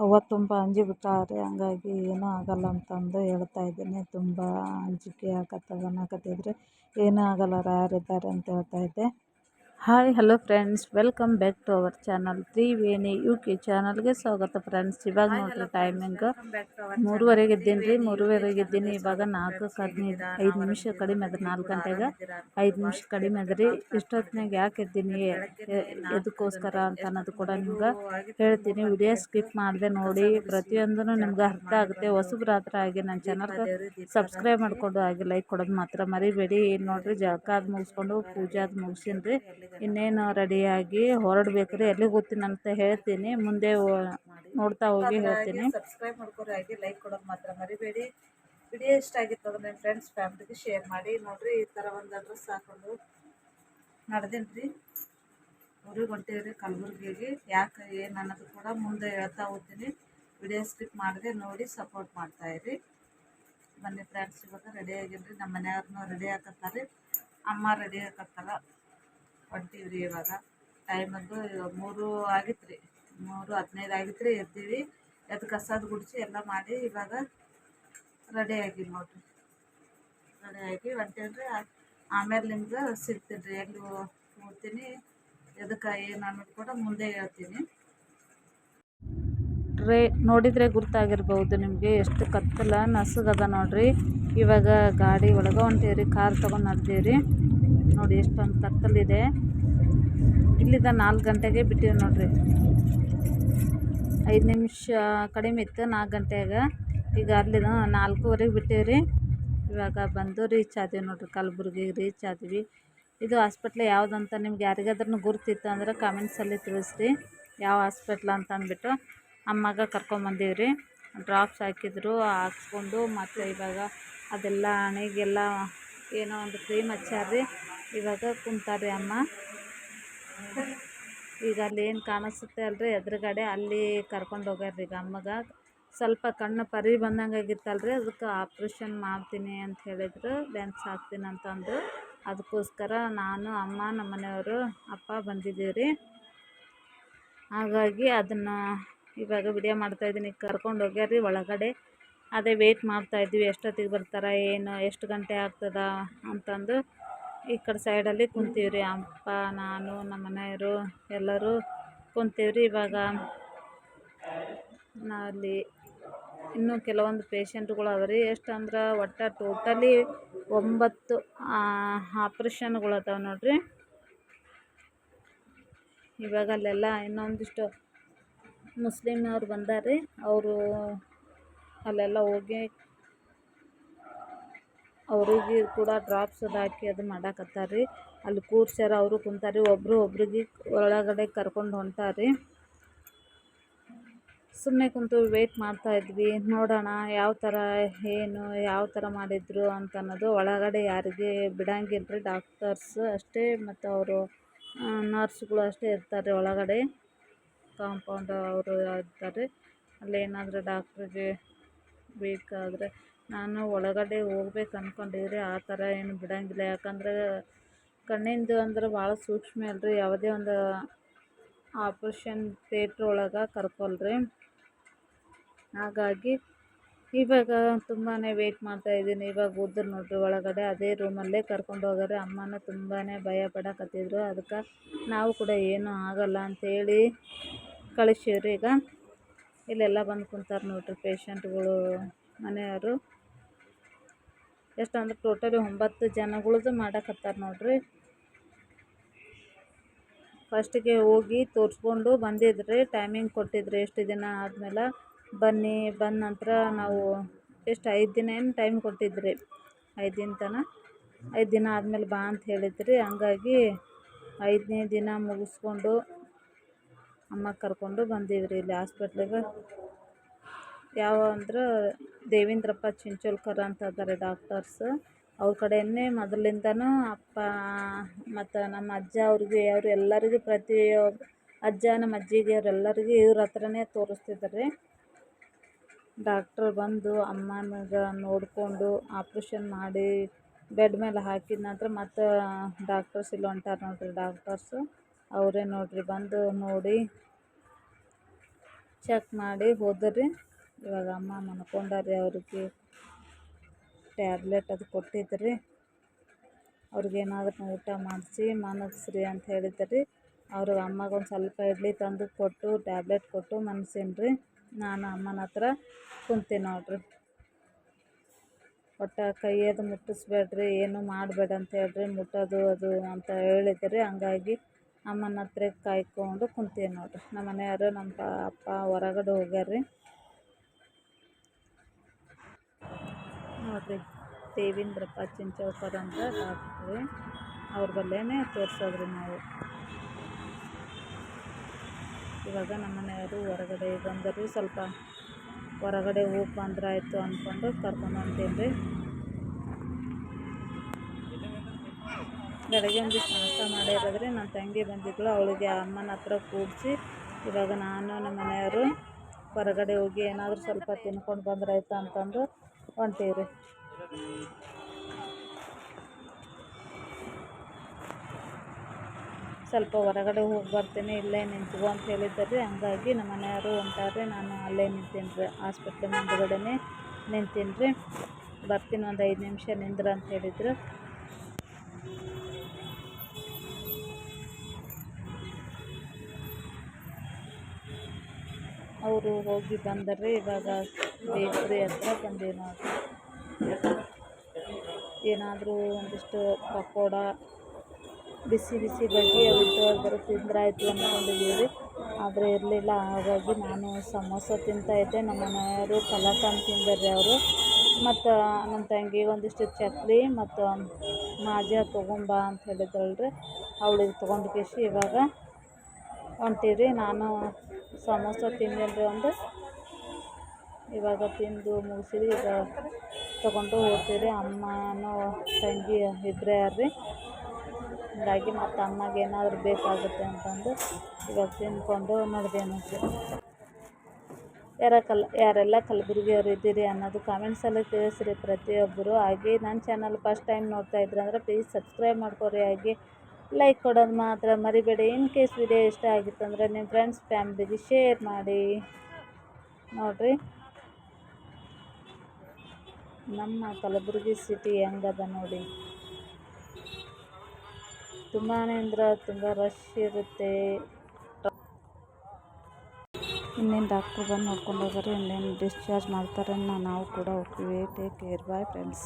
ಅವ್ವ ತುಂಬ ಅಂಜಿಬಿಟ್ಟಾಳ್ರಿ. ಹಂಗಾಗಿ ಏನೂ ಆಗಲ್ಲ ಅಂತಂದು ಹೇಳ್ತಾ ಇದ್ದೀನಿ. ತುಂಬ ಅಂಜಿಕೆ ಆಗತ್ತದ ಅನ್ನಕತ್ತಿದ್ರು. ಏನೂ ಆಗಲ್ಲ, ರಾಯರಿದ್ದಾರೆ ಅಂತ ಹೇಳ್ತಾ ಇದ್ದೆ. Hi hello friends, welcome back to our channel Triveni UK ಚಾನಲ್ಗೆ ಸ್ವಾಗತ ಫ್ರೆಂಡ್ಸ್. ಇವಾಗ ನೋಡ್ರಿ ಟೈಮಿಂಗ್ 3:30 ಇದ್ದೀನಿ. 3:30 ಇದ್ದೀನಿ. ಇವಾಗ 4:15 5 ನಿಮಿಷ ಕಡಿಮೆ ಅದ್ರಿ. 4 ಗಂಟೆಗೆ 5 ನಿಮಿಷ ಕಡಿಮೆ ಅದ್ರಿ. ಇಷ್ಟೊತ್ತಿನಾಗ ಯಾಕೆ ಇದ್ದೀನಿ, ಎದಕ್ಕೋಸ್ಕರ ಅಂತ ಅನ್ನೋದು ಕೂಡ ನಿಮ್ಗೆ ಹೇಳ್ತೀನಿ. ವಿಡಿಯೋ ಸ್ಕಿಪ್ ಮಾಡದೆ ನೋಡಿ, ಪ್ರತಿಯೊಂದೂ ನಿಮ್ಗೆ ಅರ್ಥ ಆಗುತ್ತೆ. ಹೊಸಬ್ರಾತ್ರ ಆಗಿ ನನ್ನ ಚಾನಲ್ಗೆ ಸಬ್ಸ್ಕ್ರೈಬ್ ಮಾಡ್ಕೊಂಡು ಹಾಗೆ ಲೈಕ್ ಕೊಡೋದು ಮಾತ್ರ ಮರಿಬೇಡಿ. ನೋಡ್ರಿ ಜಳಕ ಅದು ಮುಗಿಸ್ಕೊಂಡು ಪೂಜೆ ಅದು ಮುಗಿಸಿನ್ರಿ. ಇನ್ನೇನು ರೆಡಿಯಾಗಿ ಹೊರಡ್ಬೇಕ್ರಿ. ಎಲ್ಲಿಗೆ ಹೋಗ್ತೀನಿ ಅಂತ ಹೇಳ್ತೀನಿ, ಮುಂದೆ ನೋಡ್ತಾ ಹೋಗಿ ಹೇಳ್ತೀನಿ. ಸಬ್ಸ್ಕ್ರೈಬ್ ಮಾಡ್ಕೊರಿ, ಹಾಗೆ ಲೈಕ್ ಕೊಡೋದು ಮಾತ್ರ ಮರಿಬೇಡಿ. ವಿಡಿಯೋ ಇಷ್ಟ ಆಗಿತ್ತು ಅಂದ್ರೆ ನಿಮ್ಮ ಫ್ರೆಂಡ್ಸ್ ಫ್ಯಾಮಿಲಿಗೆ ಶೇರ್ ಮಾಡಿ. ನೋಡ್ರಿ ಈ ಥರ ಒಂದು ಡ್ರೆಸ್ ಹಾಕೊಂಡು ನಡೆದಿನ್ರಿ. ಊರಿಗೆ ಹೊಂಟೀವ್ರಿ ಕಲಬುರ್ಗಿಗೆ. ಯಾಕೆ ಏನು ಅನ್ನೋದು ಕೂಡ ಮುಂದೆ ಹೇಳ್ತಾ ಹೋಗ್ತೀನಿ. ವಿಡಿಯೋ ಸ್ಕಿಪ್ ಮಾಡದೆ ನೋಡಿ ಸಪೋರ್ಟ್ ಮಾಡ್ತಾಯಿರಿ. ಬನ್ನಿ ಫ್ರೆಂಡ್ಸ್, ಇವಾಗ ರೆಡಿ ಆಗಿನ್ರಿ. ನಮ್ಮ ಮನೆಯವ್ರನ್ನೂ ರೆಡಿ ಹಾಕತ್ತಾರೆ, ಅಮ್ಮ ರೆಡಿ ಹಾಕತ್ತಾರ. ಹೊಂಟೀವ್ರಿ. ಇವಾಗ ಟೈಮಂದು 3 ಆಗಿತ್ತು ರೀ, 3:15 ಆಗಿತ್ತು ರೀ. ಎದ್ದೀವಿ, ಎದ್ದು ಕಸದ ಗುಡಿಸಿ ಎಲ್ಲ ಮಾಡಿ ಇವಾಗ ರೆಡಿ ಆಗಿವಿ ನೋಡ್ರಿ. ರೆಡಿಯಾಗಿ ಹೊಂಟೇನ್ರಿ. ಆಮೇಲೆ ನಿಮ್ಗೆ ಸಿಗ್ತೀನಿ ರೀ, ಎಲ್ಲಿ ಹೋಗ್ತೀನಿ, ಎದಕ್ಕೆ ಏನು ಅನ್ನೋದು ಕೂಡ ಮುಂದೆ ಹೇಳ್ತೀನಿ. ನೋಡಿದರೆ ಗೊತ್ತಾಗಿರ್ಬೋದು ನಿಮಗೆ ಎಷ್ಟು ಕತ್ತಲ ನಸುಗದ ನೋಡ್ರಿ. ಇವಾಗ ಗಾಡಿ ಒಳಗೆ ಹೊಂಟೀವ್ರಿ, ಕಾರ್ ತೊಗೊಂಡು ನಡೆದೀವ್ರಿ. ನೋಡಿ ಎಷ್ಟೊಂದು ಕತ್ತಲಿದೆ. ಇಲ್ಲಿಂದ 4 ಗಂಟೆಗೆ ಬಿಟ್ಟಿವಿ ನೋಡ್ರಿ. 5 ನಿಮಿಷ ಕಡಿಮೆ ಇತ್ತು 4 ಗಂಟೆಗೆ. ಈಗ ಅಲ್ಲಿನ 4:15 ಬಿಟ್ಟೀವ್ರಿ. ಇವಾಗ ಬಂದು ರೀಚ್ ಆದೀವಿ ನೋಡ್ರಿ, ಕಲಬುರ್ಗಿಗೆ ರೀಚ್ ಆದ್ವಿ. ಇದು ಹಾಸ್ಪಿಟ್ಲ್ ಯಾವುದಂತ ನಿಮ್ಗೆ ಯಾರಿಗಾದ್ರೂ ಗುರ್ತಿತ್ತು ಅಂದ್ರೆ ಕಾಮೆಂಟ್ಸಲ್ಲಿ ತಿಳಿಸ್ರಿ, ಯಾವ ಹಾಸ್ಪಿಟ್ಲ್ ಅಂತ ಅಂದ್ಬಿಟ್ಟು. ಅಮ್ಮಗೆ ಕರ್ಕೊಂಬಂದೀವ್ರಿ. ಡ್ರಾಪ್ಸ್ ಹಾಕಿದ್ರು, ಹಾಕ್ಸ್ಕೊಂಡು ಮತ್ತು ಇವಾಗ ಅದೆಲ್ಲ ಹಣೆಗೆಲ್ಲ ಏನೋ ಒಂದು ಕ್ರೀಮ್ ಹಚ್ಚಾರ್ರಿ. ಇವಾಗ ಕುಂತಾರ್ರಿ ಅಮ್ಮ. ಈಗ ಅಲ್ಲಿ ಏನು ಕಾಣಿಸುತ್ತೆ ಅಲ್ರಿ ಎದುರುಗಡೆ, ಅಲ್ಲಿ ಕರ್ಕೊಂಡು ಹೋಗ್ಯಾರ್ರಿ. ಈಗ ಅಮ್ಮಗೆ ಸ್ವಲ್ಪ ಕಣ್ಣು ಪರಿ ಬಂದಂಗೆ ಆಗಿತ್ತಲ್ರಿ, ಅದಕ್ಕೆ ಆಪ್ರೇಷನ್ ಮಾಡ್ತೀನಿ ಅಂತ ಹೇಳಿದ್ರು, ಲೆನ್ಸ್ ಹಾಕ್ತೀನಿ ಅಂತಂದು. ಅದಕ್ಕೋಸ್ಕರ ನಾನು, ಅಮ್ಮ, ನಮ್ಮ ಮನೆಯವರು, ಅಪ್ಪ ಬಂದಿದ್ದೀವಿ. ಹಾಗಾಗಿ ಅದನ್ನು ಇವಾಗ ವಿಡಿಯೋ ಮಾಡ್ತಾಯಿದ್ದೀನಿ. ಕರ್ಕೊಂಡು ಹೋಗ್ಯಾರ್ರಿ ಒಳಗಡೆ. ಅದೇ ವೆಯ್ಟ್ ಮಾಡ್ತಾಯಿದ್ವಿ, ಎಷ್ಟೊತ್ತಿಗೆ ಬರ್ತಾರೆ, ಏನು ಎಷ್ಟು ಗಂಟೆ ಆಗ್ತದ ಅಂತಂದು. ಈ ಕಡೆ ಸೈಡಲ್ಲಿ ಕುಂತೀವ್ರಿ. ಅಪ್ಪ, ನಾನು, ನಮ್ಮ ಮನೆಯವರು ಎಲ್ಲರೂ ಕುಂತೀವ್ರಿ. ಇವಾಗ ನಾವಲ್ಲಿ ಇನ್ನೂ ಕೆಲವೊಂದು ಪೇಷಂಟ್ಗಳು ಅವರಿ. ಎಷ್ಟಂದ್ರೆ ಒಟ್ಟು ಟೋಟಲಿ 9 ಆಪ್ರೇಷನ್ಗಳು ಅದಾವೆ ನೋಡ್ರಿ. ಇವಾಗ ಅಲ್ಲೆಲ್ಲ ಇನ್ನೊಂದಿಷ್ಟು ಮುಸ್ಲಿಮ್ನವ್ರು ಬಂದಾರ್ರಿ. ಅವರು ಅಲ್ಲೆಲ್ಲ ಹೋಗಿ ಅವ್ರಿಗೆ ಕೂಡ ಡ್ರಾಪ್ಸ್ ಅದು ಹಾಕಿ ಅದು ಮಾಡಾಕತ್ತಾರ್ರಿ. ಅಲ್ಲಿ ಕೂರ್ಸ್ಯಾರ, ಅವರು ಕುಂತಾರ್ರಿ. ಒಬ್ರಿಗೆ ಒಳಗಡೆ ಕರ್ಕೊಂಡು ಹೊಂಟಾರ್ರಿ. ಸುಮ್ಮನೆ ಕುಂತು ವೆಯ್ಟ್ ಮಾಡ್ತಾಯಿದ್ವಿ, ನೋಡೋಣ ಯಾವ ಥರ ಏನು ಯಾವ ಥರ ಮಾಡಿದ್ರು ಅಂತ ಅನ್ನೋದು. ಒಳಗಡೆ ಯಾರಿಗೆ ಬಿಡಂಗಿಲ್ಲ ರೀ, ಡಾಕ್ಟರ್ಸ್ ಅಷ್ಟೇ ಮತ್ತು ಅವರು ನರ್ಸ್ಗಳು ಅಷ್ಟೇ ಇರ್ತಾರೆ ಒಳಗಡೆ. ಕಾಂಪೌಂಡ್ ಅವರು ಇರ್ತಾರೆ. ಅಲ್ಲೇನಾದರೂ ಡಾಕ್ಟ್ರಿಗೆ ಬೇಕಾದರೆ ನಾನು ಒಳಗಡೆ ಹೋಗ್ಬೇಕು ಅಂದ್ಕೊಂಡಿವ್ರಿ. ಆ ಥರ ಏನು ಬಿಡೋಂಗಿಲ್ಲ, ಯಾಕಂದ್ರೆ ಕಣ್ಣಿಂದು ಅಂದ್ರೆ ಭಾಳ ಸೂಕ್ಷ್ಮ ಅಲ್ರಿ. ಯಾವುದೇ ಒಂದು ಆಪ್ರೇಷನ್ ಥಿಯೇಟ್ರ್ ಒಳಗೆ ಕರ್ಕೊಲ್ರಿ. ಹಾಗಾಗಿ ಇವಾಗ ತುಂಬಾ ವೆಯ್ಟ್ ಮಾಡ್ತಾಯಿದ್ದೀನಿ. ಇವಾಗ ಹೋದ್ರು ನೋಡ್ರಿ ಒಳಗಡೆ, ಅದೇ ರೂಮಲ್ಲೇ ಕರ್ಕೊಂಡು ಹೋಗೋರೆ. ಅಮ್ಮನ ತುಂಬಾ ಭಯ ಪಡಕತ್ತಿದ್ರು. ಅದಕ್ಕೆ ನಾವು ಕೂಡ ಏನೂ ಆಗಲ್ಲ ಅಂತೇಳಿ ಕಳಿಸೀವ್ರಿ. ಈಗ ಇಲ್ಲೆಲ್ಲ ಬಂದು ಕುಂತಾರೆ ನೋಡ್ರಿ ಪೇಷಂಟ್ಗಳು, ಮನೆಯವರು. ಎಷ್ಟಂದ್ರೆ ಟೋಟಲಿ 9 ಜನಗಳದ್ದು ಮಾಡಕತ್ತಾರೆ ನೋಡ್ರಿ. ಫಸ್ಟಿಗೆ ಹೋಗಿ ತೋರಿಸ್ಕೊಂಡು ಬಂದಿದ್ರಿ, ಟೈಮಿಂಗ್ ಕೊಟ್ಟಿದ್ರಿ, ಎಷ್ಟು ದಿನ ಆದಮೇಲೆ ಬನ್ನಿ, ಬಂದ ನಂತರ ನಾವು ಎಷ್ಟು 5 ದಿನ ಏನು ಟೈಮ್ ಕೊಟ್ಟಿದ್ರಿ. 5 ದಿನ ತನಕ 5 ದಿನ ಆದಮೇಲೆ ಬಾ ಅಂತ ಹೇಳಿದ್ರಿ. ಹಂಗಾಗಿ 5ನೇ ದಿನ ಮುಗಿಸ್ಕೊಂಡು ಅಮ್ಮ ಕರ್ಕೊಂಡು ಬಂದೀವ್ರಿ ಇಲ್ಲಿ ಹಾಸ್ಪಿಟ್ಲಿಗೆ. ಯಾವ ಅಂದ್ರೆ ದೇವೇಂದ್ರಪ್ಪ ಚಿಂಚೋಳ್ಕರ್ ಅಂತ ಇದ್ದಾರೆ ಡಾಕ್ಟರ್ಸ್. ಅವ್ರ ಕಡೆಯೇ ಮೊದಲಿಂದನೂ ಅಪ್ಪ ಮತ್ತು ನಮ್ಮ ಅಜ್ಜ ಅವ್ರಿಗೆ ಅವರು ಎಲ್ಲರಿಗೂ ಅಜ್ಜ ನಮ್ಮ ಅಜ್ಜಿಗೆ ಅವರೆಲ್ಲರಿಗೂ ಇವ್ರ ಹತ್ರನೇ ತೋರಿಸ್ತಿದ್ದಾರೆ. ಡಾಕ್ಟ್ರು ಬಂದು ಅಮ್ಮನಿಗೆ ನೋಡಿಕೊಂಡು ಆಪ್ರೇಷನ್ ಮಾಡಿ ಬೆಡ್ ಮೇಲೆ ಹಾಕಿದ ನಂತರ ಮತ್ತು ಡಾಕ್ಟರ್ಸ್ ಇಲ್ಲಿ ಹೊಂಟಾರ ನೋಡ್ರಿ. ಡಾಕ್ಟರ್ಸು ಅವರೇ ನೋಡ್ರಿ, ಬಂದು ನೋಡಿ ಚೆಕ್ ಮಾಡಿ ಹೋದ್ರಿ. ಇವಾಗ ಅಮ್ಮ ಮನ್ಕೊಂಡಾರಿ. ಅವ್ರಿಗೆ ಟ್ಯಾಬ್ಲೆಟ್ ಅದು ಕೊಟ್ಟಿದ್ರಿ. ಅವ್ರಿಗೇನಾದ್ರೂ ಊಟ ಮಾಡಿಸಿ ಮನಗಿಸ್ರಿ ಅಂತ ಹೇಳಿದ್ರಿ. ಅವ್ರಿಗೆ ಅಮ್ಮಗೆ ಒಂದು ಸ್ವಲ್ಪ ಇಡ್ಲಿ ತಂದು ಕೊಟ್ಟು ಟ್ಯಾಬ್ಲೆಟ್ ಕೊಟ್ಟು ಮನ್ಸೀನಿ. ನಾನು ಅಮ್ಮನ ಹತ್ರ ಕುಂತೀನಿ ನೋಡ್ರಿ. ಒಟ್ಟು ಕೈಯದು ಮುಟ್ಟಿಸ್ಬೇಡ್ರಿ, ಏನು ಮಾಡಬೇಡ ಅಂತ ಹೇಳ್ರಿ, ಮುಟ್ಟೋದು ಅದು ಅಂತ ಹೇಳಿದ್ರಿ. ಹಂಗಾಗಿ ಅಮ್ಮನ ಹತ್ರ ಕಾಯ್ಕೊಂಡು ಕುಂತೀನಿ ನೋಡ್ರಿ. ನಮ್ಮ ಮನೆಯವರು ನಮ್ಮ ಅಪ್ಪ ಹೊರಗಡೆ ಹೋಗ್ಯಾರ್ರಿ ನೋಡ್ರಿ. ದೇವೇಂದ್ರಪ್ಪ ಚಿಂಚೋಕರ್ ಅಂತ ಡಾಕ್ಟ್ರಿ. ಅವ್ರ ಬಲ್ಲೇನೆ ತೋರಿಸೋದ್ರಿ ನಾವು. ಇವಾಗ ನಮ್ಮ ಮನೆಯವರು ಹೊರಗಡೆ ಬಂದರು. ಸ್ವಲ್ಪ ಹೊರಗಡೆ ಹೋಗಿ ಬಂದ್ರಾಯ್ತು ಅಂದ್ಕೊಂಡು ಕರ್ಕೊಂಡು ಹೊಂಟೀನಿ. ಬೆಳಗ್ಗೆ ಒಂದಿಷ್ಟು ನಾಷ್ಟ ಮಾಡಿರೋದ್ರಿ. ನನ್ನ ತಂಗಿ ಬಂದಿದ್ಳು, ಅವಳಿಗೆ ಅಮ್ಮನ ಹತ್ರ ಕೂಡಿಸಿ ಇವಾಗ ನಾನು ನಮ್ಮ ಮನೆಯವರು ಹೊರಗಡೆ ಹೋಗಿ ಏನಾದರೂ ಸ್ವಲ್ಪ ತಿನ್ಕೊಂಡು ಬಂದ್ರಾಯ್ತು ಅಂತಂದು ಹೊಂಟೀವ್ರಿ. ಸ್ವಲ್ಪ ಹೊರಗಡೆ ಹೋಗಿ ಬರ್ತೀನಿ, ಇಲ್ಲೇ ನಿಂತ್ಕೊ ಅಂತ ಹೇಳಿದ್ರಿ. ಹಂಗಾಗಿ ನಮ್ಮ ಮನೆಯವರು ಹೊಂಟಾರ್ರಿ. ನಾನು ಅಲ್ಲೇ ನಿಂತೀನಿ ರೀ, ಹಾಸ್ಪಿಟ್ಲ್ ಮುಂದುಗಡೆನೇ ನಿಂತೀನಿ ರೀ. ಬರ್ತೀನಿ, ಒಂದು 5 ನಿಮಿಷ ನಿಂದ್ರ ಅಂತ ಹೇಳಿದ್ರು. ಅವರು ಹೋಗಿ ಬಂದರ್ರಿ. ಇವಾಗ ಬೇಕ್ರಿ ಹತ್ರ ಬಂದೀವಿ ನೋಡ್ರಿ. ಏನಾದರೂ ಒಂದಿಷ್ಟು ಪಕೋಡ, ಬಿಸಿ ಬಿಸಿ ಬಜ್ಜಿ ಅವಿದ್ದೋದ್ರು ತಿಂದ್ರಾಯ್ತು ಅಂದ್ಕೊಂಡಿದ್ದೀವಿ. ಆದರೆ ಇರಲಿಲ್ಲ. ಹಾಗಾಗಿ ನಾನು ಸಮೋಸ ತಿಂತಾಯಿದ್ದೆ. ನಮ್ಮ ಮನೆಯವರು ಕಲಾಕಂದ್ ತಿಂದರ್ರಿ ಅವರು. ಮತ್ತು ನಮ್ಮ ತಂಗಿಗೆ ಒಂದಿಷ್ಟು ಚಕ್ಲಿ ಮತ್ತು ಮಾಜಾ ತೊಗೊಂಬಾ ಅಂತ ಹೇಳಿದ್ರಲ್ರಿ. ಅವಳಿಗೆ ತೊಗೊಂಡು ಕಿಸಿ ಇವಾಗ ಹೊಂಟೀವ್ರಿ. ನಾನು ಸಮೋಸ ತಿಂದೇನ್ರಿ ಒಂದು. ಇವಾಗ ತಿಂದು ಮುಗಿಸಿದ್ವಿ. ಈಗ ತೊಗೊಂಡು ಹೋಗ್ತೀವಿ. ಅಮ್ಮನೂ ತಂಗಿ ಇಬ್ಬರೇ ಯಾರ್ರಿ. ಹೀಗಾಗಿ ಮತ್ತು ಅಮ್ಮಗೆ ಏನಾದರೂ ಬೇಕಾಗುತ್ತೆ ಅಂತಂದು ಇವಾಗ ತಿಂದ್ಕೊಂಡು ನಡೆದೇ ನೋಡ್ರಿ. ಯಾರೆಲ್ಲ ಕಲಬುರಗಿಯವ್ರು ಇದ್ದೀರಿ ಅನ್ನೋದು ಕಾಮೆಂಟ್ಸಲ್ಲಿ ತಿಳಿಸ್ರಿ ಪ್ರತಿಯೊಬ್ಬರು. ಹಾಗೆ ನನ್ನ ಚಾನಲ್ ಫಸ್ಟ್ ಟೈಮ್ ನೋಡ್ತಾ ಇದ್ರಂದ್ರೆ ಪ್ಲೀಸ್ ಸಬ್ಸ್ಕ್ರೈಬ್ ಮಾಡ್ಕೊರಿ. ಹಾಗೆ ಲೈಕ್ ಕೊಡೋದು ಮಾತ್ರ ಮರಿಬೇಡಿ. ಇನ್ ಕೇಸ್ ವಿಡಿಯೋ ಇಷ್ಟ ಆಗಿತ್ತಂದ್ರೆ ನಿಮ್ಮ ಫ್ರೆಂಡ್ಸ್ ಫ್ಯಾಮಿಲಿಗೆ ಶೇರ್ ಮಾಡಿ ನೋಡಿರಿ. ನಮ್ಮ ಕಲಬುರಗಿ ಸಿಟಿ ಹೆಂಗದ ನೋಡಿ. ತುಂಬಾ ಅಂದ್ರೆ ತುಂಬ ರಶ್ ಇರುತ್ತೆ. ಇನ್ನೇನು ಡಾಕ್ಟ್ರು ಬಂದು ನೋಡ್ಕೊಂಡು ಹೋಗೋರು, ಇನ್ನೇನು ಡಿಸ್ಚಾರ್ಜ್ ಮಾಡ್ತಾರೆ. ನಾವು ಕೂಡ ಹೋಗ್ತೀವಿ. Take care, bye friends.